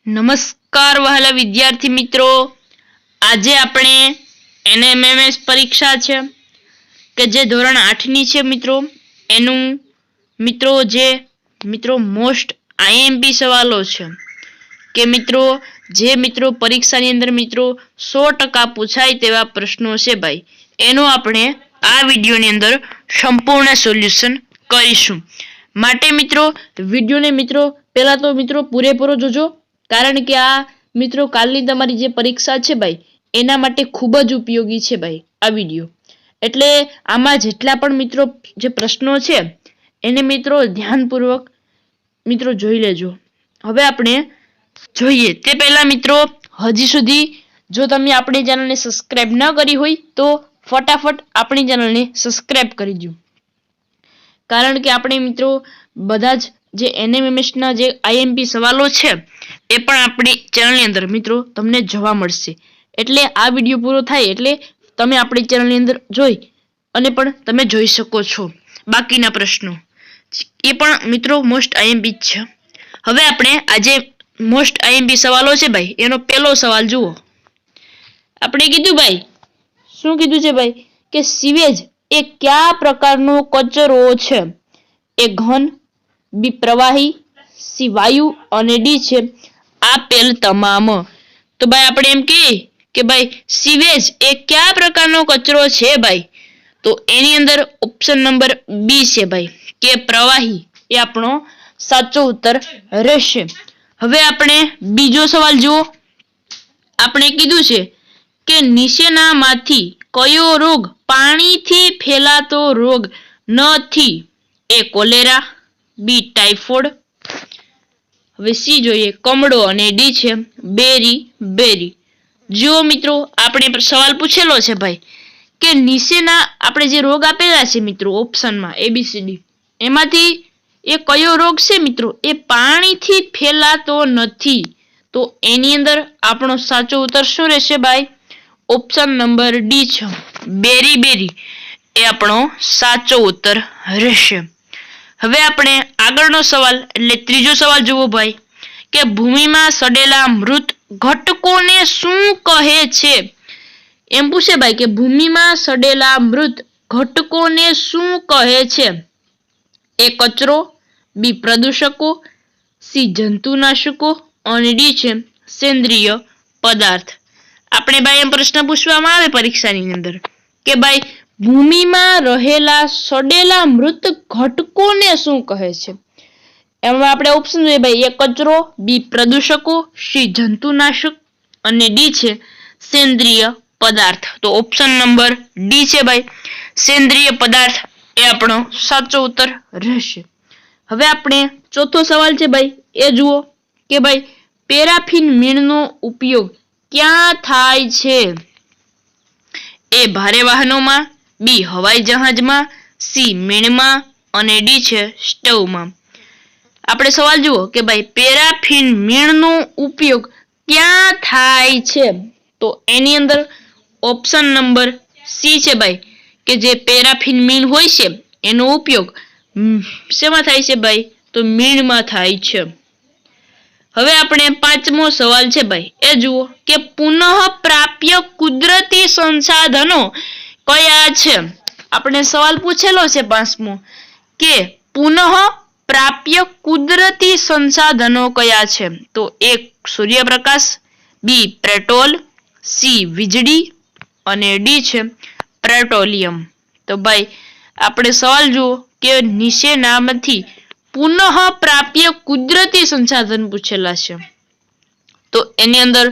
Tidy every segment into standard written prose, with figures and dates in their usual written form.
નમસ્કાર વહાલા વિદ્યાર્થી મિત્રો, આજે આપણે એનએમએમએસ પરીક્ષા છે કે જે ધોરણ 8ની છે મિત્રો. એનું મિત્રો મોસ્ટ આઈએમપી સવાલો છે કે મિત્રો પરીક્ષાની અંદર મિત્રો 100% પૂછાય તેવા પ્રશ્નો છે ભાઈ. એનો આપણે આ વિડીયોની અંદર સંપૂર્ણ સોલ્યુશન કરીશું. માટે મિત્રો વિડીયોને પહેલા તો પૂરેપૂરો જોજો, કારણ કે આ મિત્રો કાલની તમારી જે પરીક્ષા છે ભાઈ એના માટે ખૂબ જ ઉપયોગી છે ભાઈ આ વિડીયો. એટલે આમાં જેટલા પણ મિત્રો જે પ્રશ્નો છે એને મિત્રો ધ્યાનપૂર્વક જોઈ લેજો. હવે આપણે જોઈએ તે પહેલા મિત્રો, હજી સુધી જો તમે આપણી ચેનલને સબસ્ક્રાઇબ ન કરી હોય તો ફટાફટ આપણી ચેનલને સબસ્ક્રાઇબ કરી દો, કારણ કે આપણે મિત્રો બધા જ જે એનએમએમએસના જે આઈએમપી સવાલો છે એ પણ આપણી ચેનલની અંદર મિત્રો તમને જોવા મળશે. એટલે આ વિડીયો પૂરો થાય એટલે તમે આપણી ચેનલની અંદર જોઈ અને પણ તમે જોઈ શકો છો બાકીના પ્રશ્નો. એ પણ મિત્રો મોસ્ટ આઈએમપી છે. હવે આપણે આજે મોસ્ટ આઈએમપી સવાલો છે ભાઈ, એનો પહેલો સવાલ જુઓ. આપણે કીધું ભાઈ, શું કીધું છે ભાઈ કે સીવેજ એ કયા પ્રકારનો કચરો છે? એ ઘન, બી પ્રવાહી, સી વાયુ અને ડી છે આપેલ તમામ. તો ભાઈ આપણે એમ કે ભાઈ સીવેજ એ કયા પ્રકારનો કચરો છે ભાઈ? તો એની અંદર ઓપ્શન નંબર બી છે ભાઈ કે પ્રવાહી, એ આપણો સાચો ઉત્તર રહેશે. હવે આપણે બીજો સવાલ જુઓ. આપણે કીધું છે કે નીચેનામાંથી કયો રોગ પાણીથી ફેલાતો રોગ નથી? એ કોલેરા, બી ટાઇફોઇડ, હવે સી જોઈએ કમળો અને ડી છે બેરી. જો મિત્રો આપણે સવાલ પૂછેલો છે ભાઈ કે નીચેના આપણે જે રોગ આપેલા છે મિત્રો ઓપ્શનમાં ABCD, એમાંથી એ કયો રોગ છે મિત્રો? એ પાણીથી ફેલાતો નથી. તો એની અંદર આપણો સાચો ઉત્તર શું રહેશે ભાઈ? ઓપ્શન નંબર ડી છે બેરી, એ આપણો સાચો ઉત્તર રહેશે. હવે આપણે આગળનો સવાલ એટલે ત્રીજો સવાલ જુઓ ભાઈ કે ભૂમિમાં સડેલા મૃત ઘટકોને શું કહે છે? એમ પૂછે ભાઈ કે ભૂમિમાં સડેલા મૃત ઘટકોને શું કહે છે? એ કચરો, બી પ્રદૂષકો, સી જંતુનાશકો અને ડી છે સેન્દ્રિય પદાર્થ. આપણે ભાઈ એમ પ્રશ્ન પૂછવામાં આવે પરીક્ષાની અંદર કે ભાઈ ભૂમિમાં રહેલા સડેલા મૃત ઘટકોને શું કહે છે? એમાં આપણે ઓપ્શન જોઈએ ભાઈ, એ કચરો, બી પ્રદૂષકો, સી જંતુનાશક અને ડી છે સેન્દ્રિય પદાર્થ. તો ઓપ્શન નંબર ડી છે ભાઈ સેન્દ્રિય પદાર્થ, એ આપણો સાચો ઉત્તર રહેશે. હવે આપણે ચોથો સવાલ છે ભાઈ એ જુઓ કે ભાઈ પેરાફિન મીણનો ઉપયોગ ક્યાં થાય છે? એ ભારે વાહનોમાં, બી હવાઈ જહાજમાં, સી મીણમાં અને ડી છે સ્ટવમાં. આપણે સવાલ જુઓ કે ભાઈ પેરાફિન મીણનો ઉપયોગ ક્યાં થાય છે? તો એની અંદર ઓપ્શન નંબર સી છે ભાઈ કે જે પેરાફિન મીણ હોય છે એનો ઉપયોગ શેમાં થાય છે ભાઈ? તો મીણમાં થાય છે. હવે આપણે પાંચમો સવાલ છે ભાઈ એ જુઓ કે પુનઃ પ્રાપ્ય કુદરતી સંસાધનો કયા છે? આપણે સવાલ પૂછેલો છે પાંચમો કે પુનઃ પ્રાપ્ય કુદરતી સંસાધનો કયા છે? તો એ સૂર્યપ્રકાશ, બી પેટ્રોલ, સી વીજળી અને ડી છે પેટ્રોલિયમ. તો ભાઈ આપણે સવાલ જુઓ કે નીચેનામાંથી પુનઃ પ્રાપ્ય કુદરતી સંસાધન પૂછેલા છે. તો એની અંદર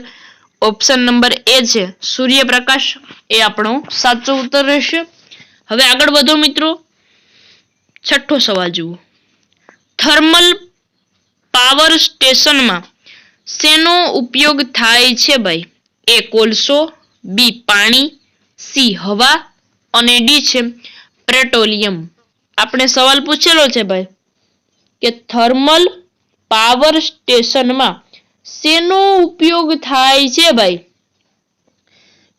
ઓપ્શન નંબર એ છે સૂર્યપ્રકાશ, એ આપણો સાચો ઉત્તર રહેશે. હવે આગળ વધો મિત્રો. છઠ્ઠો સવાલ જુઓ. થર્મલ પાવર સ્ટેશનમાં શેનો ઉપયોગ થાય છે ભાઈ? એ કોલસો, બી પાણી, સી હવા અને ડી છે પેટ્રોલિયમ. આપણે સવાલ પૂછેલો છે ભાઈ કે થર્મલ પાવર સ્ટેશનમાં શેનો ઉપયોગ થાય છે ભાઈ?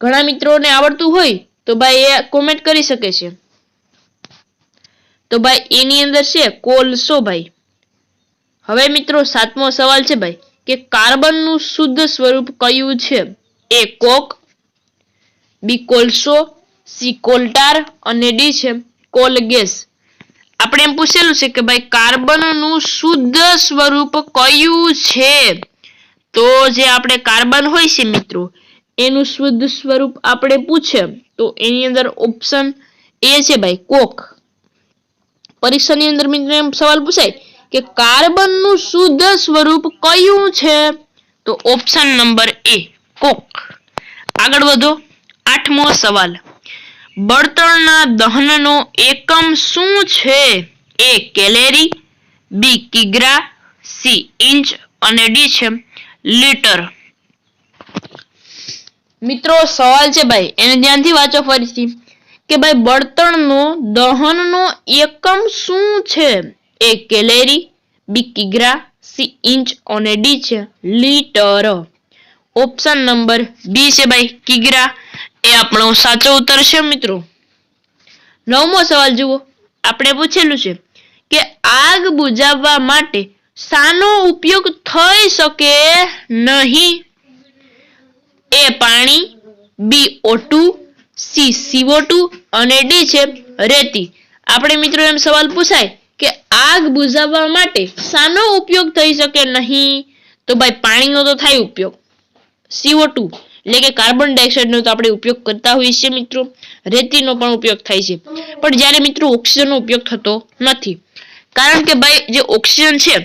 ઘણા મિત્રોને આવડતું હોય તો ભાઈ એ કોમેન્ટ કરી શકે છે. તો ભાઈ એની અંદર છે કોલસો ભાઈ. હવે મિત્રો સાતમો સવાલ છે ભાઈ કે કાર્બનનું શુદ્ધ સ્વરૂપ કયું છે? એ કોક, બી કોલસો, સી કોલટાર અને ડી છે કોલ ગેસ. આપણે એમ પૂછેલું છે કે ભાઈ કાર્બનનું શુદ્ધ સ્વરૂપ કયું છે? તો જે આપણે કાર્બન હોય છે મિત્રો એનું શુદ્ધ સ્વરૂપ આપણે પૂછે તો એની અંદર ઓપ્શન એ છે ભાઈ કોક. પરીક્ષાની અંદર મિત્રો એમ સવાલ પૂછાય કે કાર્બનનું શુદ્ધ સ્વરૂપ કયું છે? તો ઓપ્શન નંબર એ કોક. આગળ વધો. 8મો સવાલ. બળતણના દહનનો એકમ શું છે? એ કેલેરી, બી કિગ્રા, સી ઇંચ અને ડી છે લીટર. મિત્રો સવાલ છે ભાઈ એને ધ્યાનથી વાંચો ફરીથી કે ભાઈ બળતણનો દહનનો એકમ શું છે? એ કેલેરી, બી કિગ્રા, સી ઇંચ અને ડી છે લીટર. ઓપ્શન નંબર બી છે ભાઈ કિગ્રા એ આપણો સાચો ઉત્તર છે મિત્રો. 9મો સવાલ જુઓ. આપણે પૂછેલું છે કે આગ બુઝાવવા માટે શાનો ઉપયોગ થઈ શકે નહીં? એ પાણી, બી O2, સી CO2 અને ડી છે રેતી. આપણે મિત્રો એમ સવાલ પૂછાય કે આગ બુઝાવવા માટે શાનો ઉપયોગ થઈ શકે નહીં? તો ભાઈ પાણીનો તો થાય ઉપયોગ, CO2 એટલે કે કાર્બન ડાયોક્સાઇડનો તો આપણે ઉપયોગ કરતા હોઈએ છીએ મિત્રો, રેતીનો પણ ઉપયોગ થાય છે. પણ જ્યારે મિત્રો ઓક્સિજનનો ઉપયોગ થતો નથી, કારણ કે ભાઈ જે ઓક્સિજન છે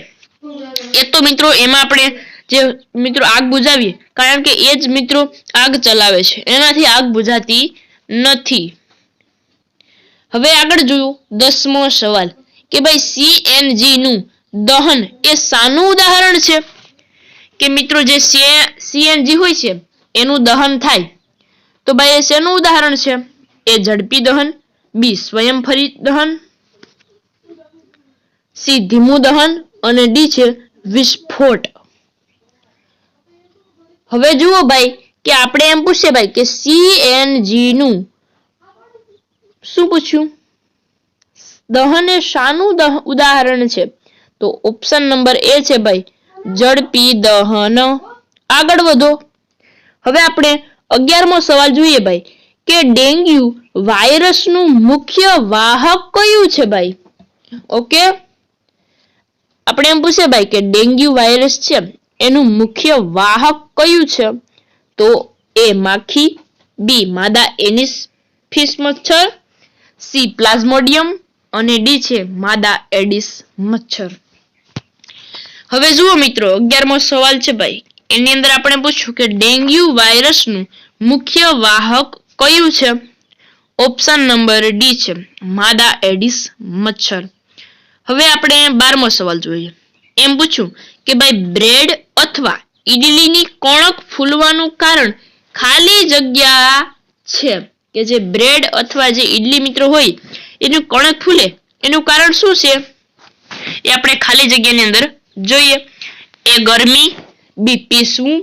એ તો મિત્રો એમાં આપણે જે મિત્રો આગ બુઝાવીએ કારણ કે એ જ મિત્રો આગ ચલાવે છે, એનાથી આગ બુઝાતી નથી. હવે આગળ જોયું 10મો સવાલ કે ભાઈ CNG નું દહન એ શાનું ઉદાહરણ છે? કે મિત્રો જે CNG હોય છે એનું દહન થાય તો ભાઈ એ શેનું ઉદાહરણ છે? એ ઝડપી દહન, બી સ્વયંફરી દહન, સી ધીમું દહન અને ડી છે વિસ્ફોટ. હવે જુઓ ભાઈ કે આપણે એમ પૂછીએ ભાઈ કે CNG નું શું પૂછ્યું? દહન એ શાનું ઉદાહરણ છે? તો ઓપ્શન નંબર એ છે ભાઈ ઝડપી દહન. આગળ વધો. હવે આપણે 11મો સવાલ જોઈએ ભાઈ કે ડેન્ગ્યુ વાયરસનું મુખ્ય વાહક કયું છે ભાઈ? ઓકે, આપણે એમ પૂછે ભાઈ કે ડેન્ગ્યુ વાયરસ છે એનું મુખ્ય વાહક કયું છે? તો એ માખી, બી માદા એનિસ મચ્છર, સી પ્લાઝ્મોડિયમ અને ડી છે માદા એડિસ મચ્છર. હવે જુઓ મિત્રો 11મો સવાલ છે ભાઈ એની અંદર આપણે પૂછ્યું કે ડેન્ગ્યુ વાયરસનું મુખ્ય વાહક કયું છે? ઓપ્શન નંબર ડી છે માદા એડિસ મચ્છર. હવે આપણે 12મો સવાલ જોઈએ. એમ પૂછ્યું કે ભાઈ બ્રેડ અથવા ઈડલીની કણક ફૂલવાનું કારણ ખાલી જગ્યા છે. કે જે બ્રેડ અથવા જે ઈડલી મિત્રો હોય એનું કણક ફૂલે એનું કારણ શું છે? એ આપણે ખાલી જગ્યાની અંદર જોઈએ. એ ગરમી, બી પીસવું,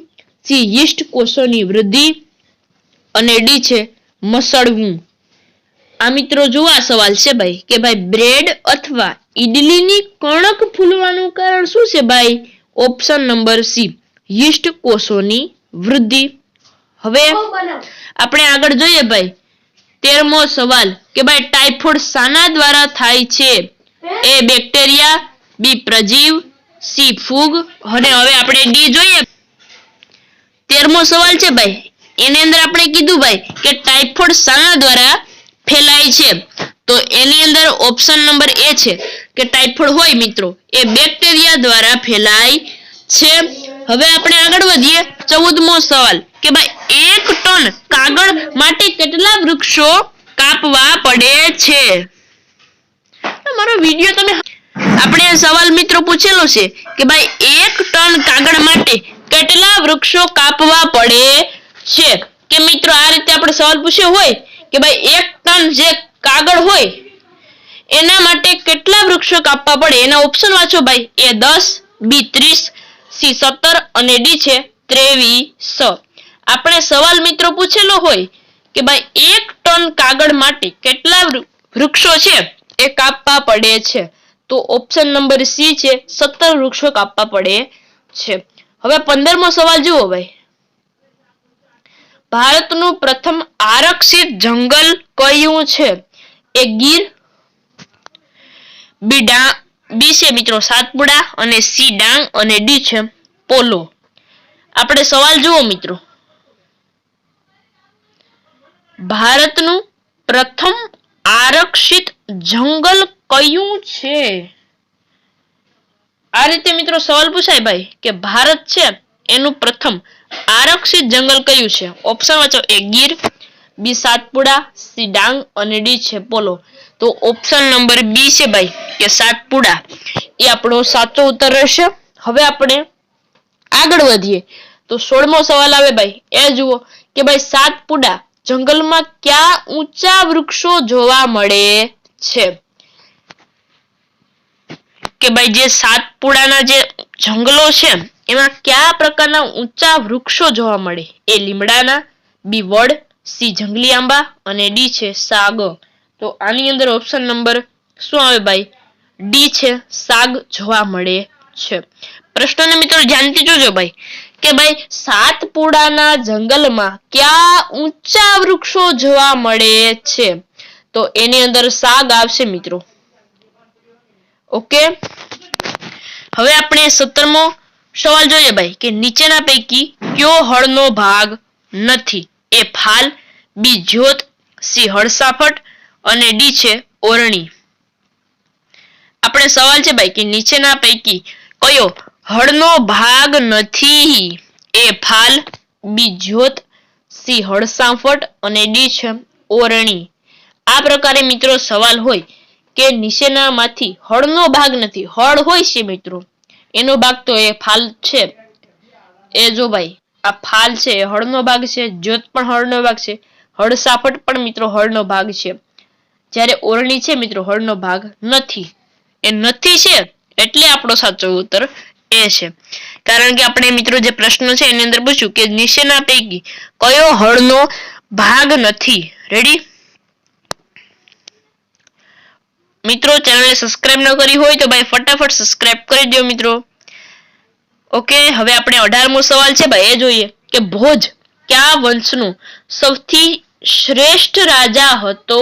સી યીસ્ટ કોષોની વૃદ્ધિ અને ડી છે મસળવું. આ મિત્રો જો આ સવાલ છે ભાઈ કે ભાઈ બ્રેડ અથવા ઈડલીની કણક ફૂલવાનું કારણ શું છે ભાઈ? ઓપ્શન નંબર સી યીસ્ટ કોષોની વૃદ્ધિ. હવે આપણે આગળ જોઈએ ભાઈ 13મો સવાલ કે ભાઈ ટાઇફોઇડ શાના દ્વારા થાય છે? એ બેક્ટેરિયા, બી પ્રજીવ, સી ફૂગ અને હવે આપણે ડી જોઈએ. 13મો સવાલ છે ભાઈ એની અંદર આપણે કીધું ભાઈ કે ટાઇફોઇડ શાના દ્વારા ફેલાય છે? તો એની અંદર ઓપ્શન નંબર એ છે કે ટાઇફોઇડ હોય મિત્રો એ બેક્ટેરિયા દ્વારા ફેલાય છે. હવે આપણે આગળ વધીએ 14મો સવાલ કે ભાઈ 1 ટન કાગળ માટે કેટલા વૃક્ષો કાપવા પડે છે? મારો વિડિયો તમે આપણે સવાલ મિત્રો પૂછેલો છે કે ભાઈ 1 ટન કાગળ માટે કેટલા વૃક્ષો કાપવા પડે છે? કે મિત્રો આ રીતે આપણે સવાલ પૂછ્યો હોય કે ભાઈ 1 ટન જે કાગળ હોય એના માટે કેટલા વૃક્ષો કાપવા પડે એના ઓપ્શન વાંચો ભાઈ. એ 10, બી 30, સી 17 અને ડી છે 23. આપણે સવાલ મિત્રો પૂછેલો હોય કે ભાઈ 1 ટન કાગળ માટે કેટલા વૃક્ષો છે એ કાપવા પડે છે? તો ઓપ્શન નંબર સી છે 17 વૃક્ષો કાપવા પડે છે. હવે 15મો સવાલ જુઓ ભાઈ. ભારતનું પ્રથમ આરક્ષિત જંગલ કયું છે? એ ગીર, બી છે મિત્રો સાતપુડા, અને સી ડાંગ, અને ડી છે પોલો. આપણે સવાલ જુઓ મિત્રો. ભારતનું પ્રથમ આરક્ષિત જંગલ કયું છે? આ રીતે મિત્રો સવાલ પૂછાય ભાઈ કે ભારત છે એનું પ્રથમ આરક્ષિત જંગલ કયું છે? ઓપ્શન વાંચો. એ ગીર, બી સાતપુડા, સી ડાંગ, અને ડી છે પોલો. તો ઓપ્શન નંબર બી છે ભાઈ કે સાતપુડા એ આપણો સાચો ઉત્તર રહેશે. હવે આપણે આગળ વધીએ તો 16મો સવાલ આવે ભાઈ. એ જુઓ કે ભાઈ સાતપુડા જંગલમાં કયા ઊંચા વૃક્ષો જોવા મળે છે? કે ભાઈ જે સાતપુડાના જે જંગલો છે એમાં કયા પ્રકારના ઊંચા વૃક્ષો જોવા મળે? એ લીમડાના, બી વડ, સી જંગલી આંબા, અને ડી છે સાગ. તો આની અંદર ઓપ્શન નંબર શું આવે ભાઈ? ડી છે સાગ જોવા મળે છે. પ્રશ્નને મિત્રો ધ્યાનથી જોજો ભાઈ કે ભાઈ સાતપુડાના જંગલમાં કયા ઊંચા વૃક્ષો જોવા મળે છે? તો એની અંદર સાગ આવશે મિત્રો. ઓકે. હવે આપણે 17મો સવાલ જોઈએ ભાઈ કે નીચેના પૈકી કયો હળનો ભાગ નથી? એ ફાલ, બી જ્યોત, સી હળસાફટ, અને ડી છે ઓરણી. આપણે સવાલ છે ભાઈ કે નીચેના પૈકી કયો હળનો ભાગ નથી? એ ફાલ, બી જ્યોત, સી હળસાફટ, અને ડી છે ઓરણી. આ પ્રકારે મિત્રો સવાલ હોય કે નીચેનામાંથી હળનો ભાગ નથી. હળ હોય છે મિત્રો એનો ભાગ તો એ ફાલ છે. એ જો ભાઈ આ ફાલ છે એ હળનો ભાગ છે, જ્યોત પણ હળનો ભાગ છે, હળસાફટ પણ મિત્રો હળનો ભાગ છે. જ્યારે ઓરણી છે મિત્રો હળનો ભાગ નથી. એ નથી છે એટલે આપણો સાચો ઉત્તર એ છે. કારણ કે આપણે મિત્રો જે પ્રશ્ન છે એની અંદર પૂછ્યું કે નીચેના પૈકી કયો હળનો ભાગ નથી. રેડી મિત્રો? ચેનલને સબસ્ક્રાઇબ ન કરી હોય તો ભાઈ ફટાફટ સબસ્ક્રાઇબ કરી દો મિત્રો. ઓકે. હવે આપણે 18મો સવાલ છે ભાઈ એ જોઈએ કે ભોજ કયા વંશનું સૌથી શ્રેષ્ઠ રાજા હતો?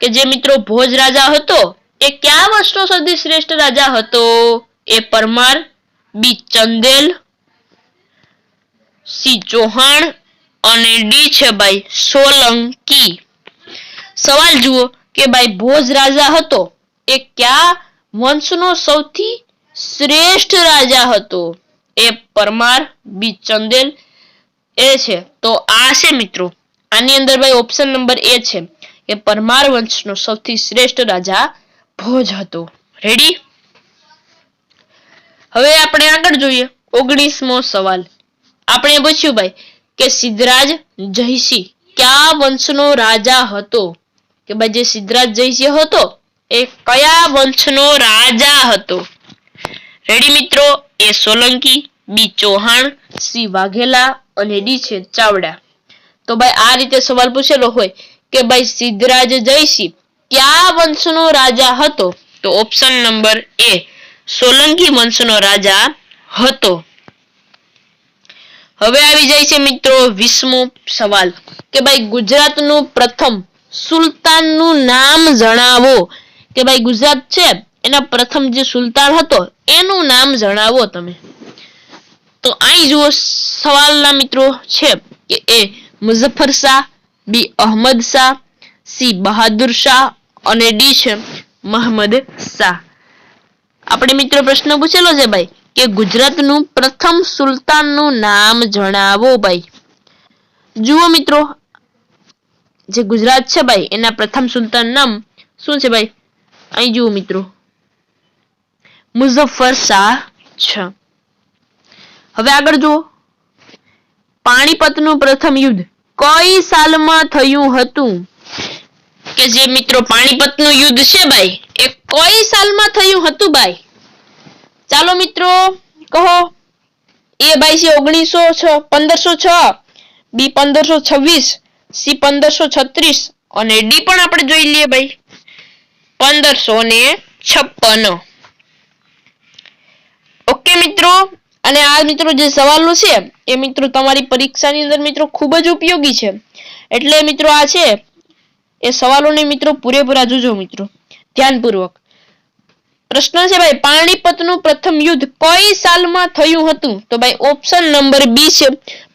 કે જે મિત્રો ભોજ રાજા હતો એ કયા વંશનો સૌથી શ્રેષ્ઠ રાજા હતો? એ પરમાર, બી ચંદેલ, સી ચૌહાણ, અને ડી છે ભાઈ સોલંકી. સવાલ જુઓ કે ભાઈ ભોજ રાજા હતો એ કયા વંશનો સૌથી શ્રેષ્ઠ રાજા હતો? એ પરમાર, બી ચંદેલ, એ છે. તો આ છે મિત્રો આની અંદર ભાઈ ઓપ્શન નંબર એ છે કે પરમાર વંશનો સૌથી શ્રેષ્ઠ રાજા ભોજ હતો. રેડી? હવે આપણે આગળ જોઈએ 19મો સવાલ. આપણે પૂછ્યું ભાઈ કે સિદ્ધરાજ જયસિંહ કયા વંશનો રાજા હતો? કે ભાઈ જે સિદ્ધરાજ જયસિંહ હતો એ કયા વંશનો રાજા હતો? રેડી મિત્રો? એ સોલંકી, બી ચૌહાણ, સી વાઘેલા, અને ડી છે ચાવડા. તો ભાઈ આ રીતે સવાલ પૂછેલો હોય કે ભાઈ સિદ્ધરાજ જયસિંહ કયા વંશનો રાજા હતો? તો ઓપ્શન નંબર એ સોલંકી વંશનો રાજા હતો. હવે આવી જાય છે મિત્રો 20મો સવાલ કે ભાઈ ગુજરાતનું પ્રથમ સુલતાનનું નામ જણાવો. કે ભાઈ ગુજરાત છે એના પ્રથમ જે સુલતાન હતો એનું નામ જણાવો તમે. તો અહીં જુઓ સવાલના મિત્રો છે કે એ મુઝફ્ફર શાહ, બી અહમદ શાહ, સી બહાદુર શાહ, અને ડી છે મહમદ શાહ. આપણે મિત્રો પ્રશ્ન પૂછેલો છે ભાઈ કે ગુજરાતનું પ્રથમ સુલતાનનું નામ જણાવો ભાઈ. જુઓ મિત્રો જે ગુજરાત છે ભાઈ એના પ્રથમ સુલતાન નામ શું છે ભાઈ? અહીં જુઓ મિત્રો મુઝફ્ફર શાહ છે. હવે આગળ જુઓ પાણીપતનું પ્રથમ યુદ્ધ કઈ સાલમાં થયું હતું? કે જે મિત્રો પાણીપતનું યુદ્ધ છે ભાઈ એ કઈ સાલમાં થયું હતું ભાઈ? ચાલો મિત્રો કહો. એ ભાઈ છે 1506, બી 1526, સી 1536, અને ડી પણ આપણે જોઈ લઈએ ભાઈ 1556. ઓકે મિત્રો અને આ મિત્રો જે સવાલો છે એ મિત્રો તમારી પરીક્ષાની અંદર મિત્રો ખૂબ જ ઉપયોગી છે. એટલે મિત્રો આ છે એ સવાલોને મિત્રો પૂરેપૂરા જોજો મિત્રો ધ્યાનપૂર્વક. પ્રશ્ન છે ભાઈ, પાણીપતનું પ્રથમ યુદ્ધ કઈ સાલમાં થયું હતું? તો ભાઈ ઓપ્શન નંબર બી છે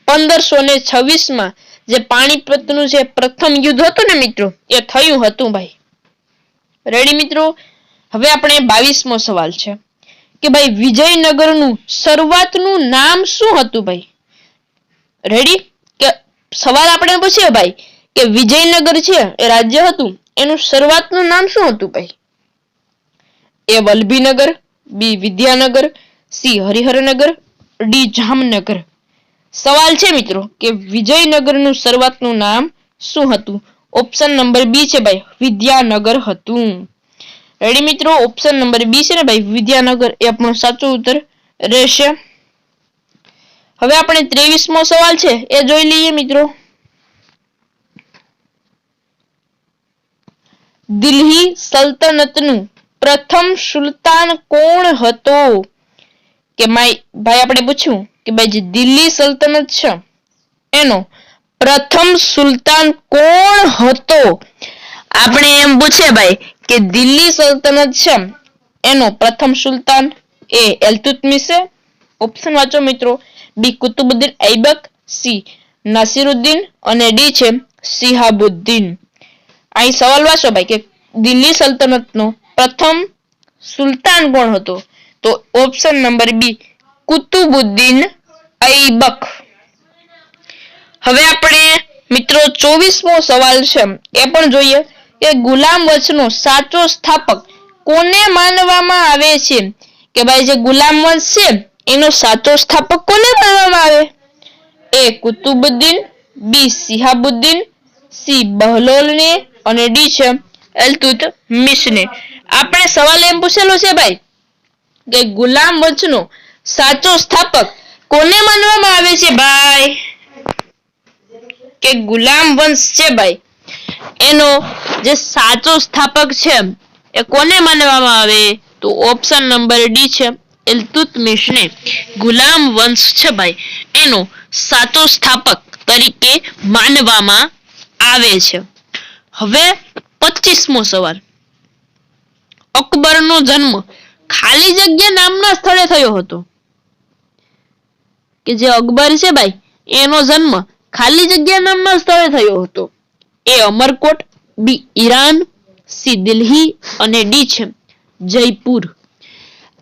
1526 માં જે પાણીપતનું જે પ્રથમ યુદ્ધ હતું ને મિત્રો એ થયું હતું ભાઈ. રેડી મિત્રો? હવે આપણે 22મો સવાલ છે કે ભાઈ વિજયનગરનું શરૂઆતનું નામ શું હતું ભાઈ? રેડી? કે સવાલ આપણે પૂછ્યો ભાઈ કે વિજયનગર છે એ રાજ્ય હતું, એનું શરૂઆતનું નામ શું હતું ભાઈ? એ વલ્લભીનગર, બી વિદ્યાનગર, સી હરિહરનગર, ડી જામનગર. સવાલ છે મિત્રો કે વિજયનગરનું શરૂઆતનું નામ શું હતું? ઓપ્શન નંબર બી છે ભાઈ વિદ્યાનગર હતું. રેડી મિત્રો? ઓપ્શન નંબર બી છે ને ભાઈ વિદ્યાનગર એ આપણો સાચો ઉત્તર રહેશે. હવે આપણે 23મો સવાલ છે એ જોઈ લઈએ મિત્રો. દિલ્હી સલ્તનતનું પ્રથમ સુલતાન કોણ હતો? કે ભાઈ આપણે પૂછ્યું કે ભાઈ જે દિલ્હી સલ્તનત છે એનો પ્રથમ સુલતાન કોણ હતો? આપણે એમ પૂછે ભાઈ કે દિલ્હી સલ્તનત છે એનો પ્રથમ સુલતાન એ ઇલ્તુત્મિશ. ઓપ્શન વાંચો મિત્રો. બી કુતુબુદ્દીન ઐબક, સી નાસિરુદ્દીન અને ડી છે શિહાબુદ્દીન. અહીં સવાલ વાંચો ભાઈ કે દિલ્હી સલ્તનતનો પ્રથમ સુલતાન કોણ હતો? તો ઓપ્શન નંબર બી કુતુબુદ્દીન ઐબક. હવે આપણે મિત્રો 24મો સવાલ છે એ પણ જોઈએ કે ગુલામ વંશનો સાચો સ્થાપક કોને માનવામાં આવે છે? કે ભાઈ જે ગુલામ વંશ છે એનો સાચો સ્થાપક કોને માનવામાં આવે? એ કુતુબુદ્દીન, બી શિહાબુદ્દીન, સી બહલોલને અને ડી છે ઇલ્તુત્મિશને. આપણે સવાલ એમ પૂછેલો છે ભાઈ કે ગુલામ વંશનો સાચો સ્થાપક કોને માનવામાં આવે છે ભાઈ? કે ગુલામ વંશ છે ભાઈ એનો જે સાચો સ્થાપક છે એ કોને માનવામાં આવે? તો ઓપ્શન નંબર ડી છે ઇલ્તુત્મિશને. ગુલામ વંશ છે ભાઈ એનો સાચો સ્થાપક તરીકે માનવામાં આવે છે. હવે 25મો સવાલ. અકબરનો જન્મ ખાલી જગ્યા નામના સ્થળે થયો હતો. કે જે અકબર છે ભાઈ એનો જન્મ ખાલી જગ્યા નામના સ્થળે થયો હતો. એ અમરકોટ, બી ઈરાન, સી દિલ્હી અને ડી છે જયપુર.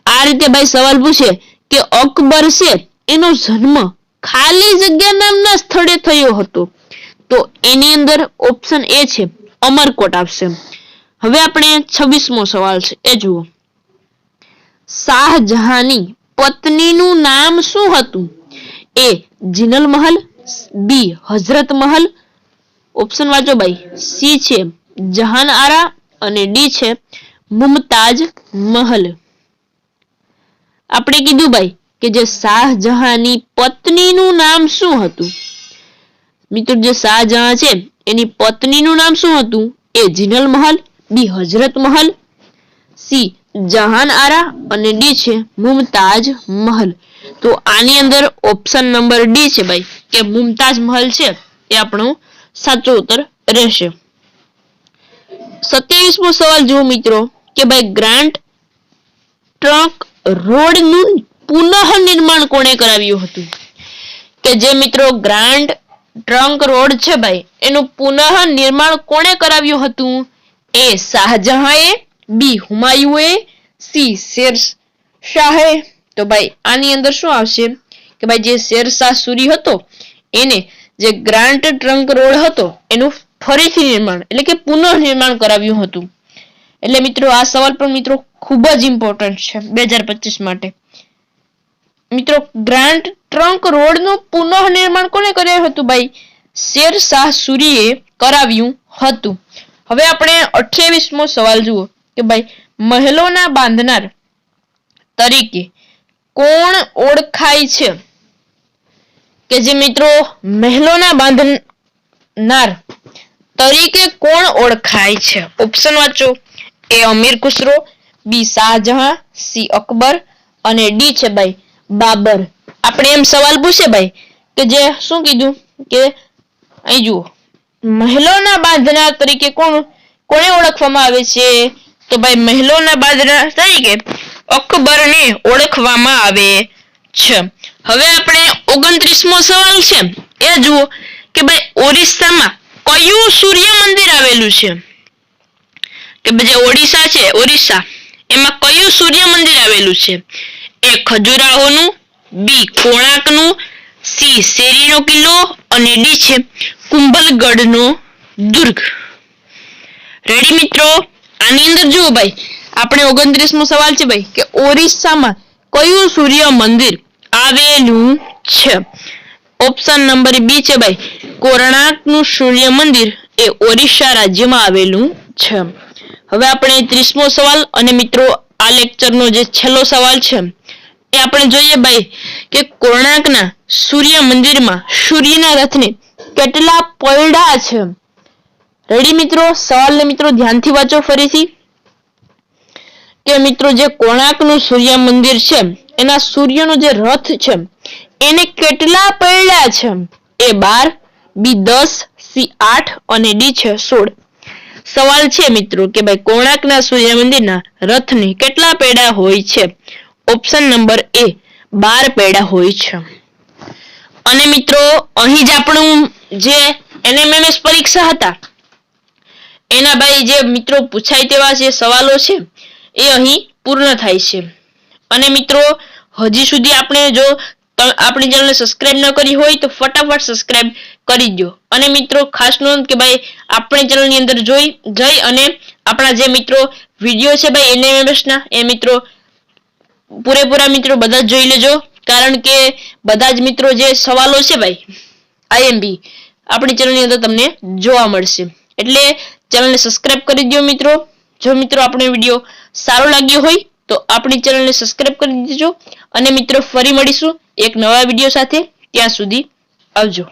આ રીતે ભાઈ સવાલ પૂછે કે અકબર છે એનો જન્મ ખાલી જગ્યા નામના સ્થળે થયો હતો તો એની અંદર ઓપ્શન એ છે અમરકોટ આવશે. હવે આપણે 26મો સવાલ છે એ જુઓ. શાહજહાંની પત્નીનું નામ શું હતું? એ જીનલ મહલ, બી હઝરત મહલ. ઓપ્શન વાંચો ભાઈ. સી છે જહાન આરા અને ડી છે મુમતાજ મહલ. આપણે કીધું ભાઈ કે જે શાહજહાંની પત્નીનું નામ શું હતું? મિત્રો જે શાહજહાં છે એની પત્નીનું નામ શું હતું? એ જીનલ મહલ, બી હઝરત મહલ, સી જહાન આરા અને ડી છે મુમતાજ મહલ. તો આની અંદર ઓપ્શન નંબર ડી છે ભાઈ કે મુમતાજ મહલ છે એ આપણો સાચો ઉત્તર રહેશે. 27મો સવાલ જુઓ મિત્રો કે ભાઈ ગ્રાન્ડ ટ્રંક રોડનું પુનઃ નિર્માણ કોણે કરાવ્યું હતું? કે જે મિત્રો ગ્રાન્ડ ટ્રંક રોડ છે ભાઈ એનું પુનઃ નિર્માણ કોણે કરાવ્યું હતું? એ શાહજહાંએ, બી હુમાયુએ, સી શેરશાહે. તો ભાઈ આની અંદર શું આવશે કે ભાઈ જે શેરશાહ સૂરી હતો એને જે ગ્રાન્ડ ટ્રંક રોડ હતો એનું ફરીથી નિર્માણ એટલે કે પુનઃ નિર્માણ કરાવ્યું હતું. એટલે મિત્રો આ સવાલ પણ મિત્રો ખૂબ જ ઇમ્પોર્ટન્ટ છે 2025 માટે. મિત્રો ગ્રાન્ડ ટ્રંક રોડનું પુનઃ નિર્માણ કોને કરાવ્યું હતું ભાઈ? શેરશાહ સૂરીએ કરાવ્યું હતું. હવે આપણે 28મો સવાલ જુઓ કે ભાઈ મહેલોના બાંધનાર તરીકે કોણ ઓળખાય છે? કે જે મિત્રો મહેલોના બાંધનાર તરીકે કોણ ઓળખાય છે? ઓપ્શન વાંચો. એ અમીર ખુસરો, બી શાહજહાં, સી અકબર અને ડી છે ભાઈ બાબર. આપણે એમ સવાલ પૂછે ભાઈ કે જે શું કીધું કે અહીં જુઓ મહેલોના બાંધનાર તરીકે કોને ઓળખવામાં આવે છે? તો ભાઈ મહેલોના બાંધનાર તરીકે અકબરને ઓળખવામાં આવે છે. હવે આપણે 29મો સવાલ છે એ જુઓ કે ભાઈ ઓરિસ્સામાં કયું સૂર્ય મંદિર આવેલું છે? કે ભાઈ જે ઓડિશા છે ઓરિસ્સા એમાં કયું સૂર્ય મંદિર આવેલું છે? એ ખજુરાહોનું, બી કોણાર્કનું, સી શેરીનો કિલ્લો અને ડી છે કુંભલગઢનો દુર્ગ. રેડી મિત્રો? આની અંદર જુઓ ભાઈ આપણે 29મો સવાલ છે ભાઈ કે ઓરિસ્સામાં કયું સૂર્ય મંદિર આવેલું છે? ઓપ્શન નંબર બી છે ભાઈ કોણાર્કનું સૂર્ય મંદિર એ ઓરિસ્સા રાજ્યમાં આવેલું છે. હવે આપણે 30મો સવાલ અને મિત્રો આ લેક્ચરનો જે છેલ્લો સવાલ છે એ આપણે જોઈએ ભાઈ કે કોણાર્કના સૂર્ય મંદિરમાં સૂર્યના રથને કેટલા પૈડા છે? રેડી મિત્રો? સવાલને મિત્રો ધ્યાનથી વાંચો ફરીથી કે મિત્રો જે કોણાર્કનું સૂર્ય મંદિર છે એના સૂર્યનો જે રથ છે એને કેટલા પૈડા છે? એ 12, બી 10, સી 8 અને ડી છે 16. સવાલ છે મિત્રો કે ભાઈ કોણાર્કના સૂર્ય મંદિરના રથને કેટલા પૈડા હોય છે? ઓપ્શન નંબર એ 12 પૈડા હોય છે. અને મિત્રો અહીં જ આપણું જે NMMS પરીક્ષા હતા એના ભાઈ જે મિત્રો પૂછાય તેવા જે સવાલો છે એ અહીં પૂર્ણ થાય છે. અને મિત્રો હજી સુધી આપણે જો આપણી ચેનલને સબસ્ક્રાઇબ ન કરી હોય તો ફટાફટ સબસ્ક્રાઇબ કરી દો. અને મિત્રો ખાસ નોંધ કે ભાઈ આપણી ચેનલની અંદર જઈ અને આપણા જે મિત્રો વિડીયો છે ભાઈ NMMS ના એ મિત્રો પૂરેપૂરા મિત્રો બધા જ જોઈ લેજો. કારણ કે બધા જ મિત્રો જે સવાલો છે ભાઈ IMP આપણી ચેનલની અંદર તમને જોવા મળશે. એટલે ચેનલને સબસ્ક્રાઇબ કરી દો મિત્રો. જો મિત્રો આપણો વિડીયો સારો લાગ્યો હોય તો આપણી ચેનલને સબસ્ક્રાઇબ કરી દેજો. અને મિત્રો ફરી મળીશું એક નવા વિડીયો સાથે. ત્યાં સુધી આવજો.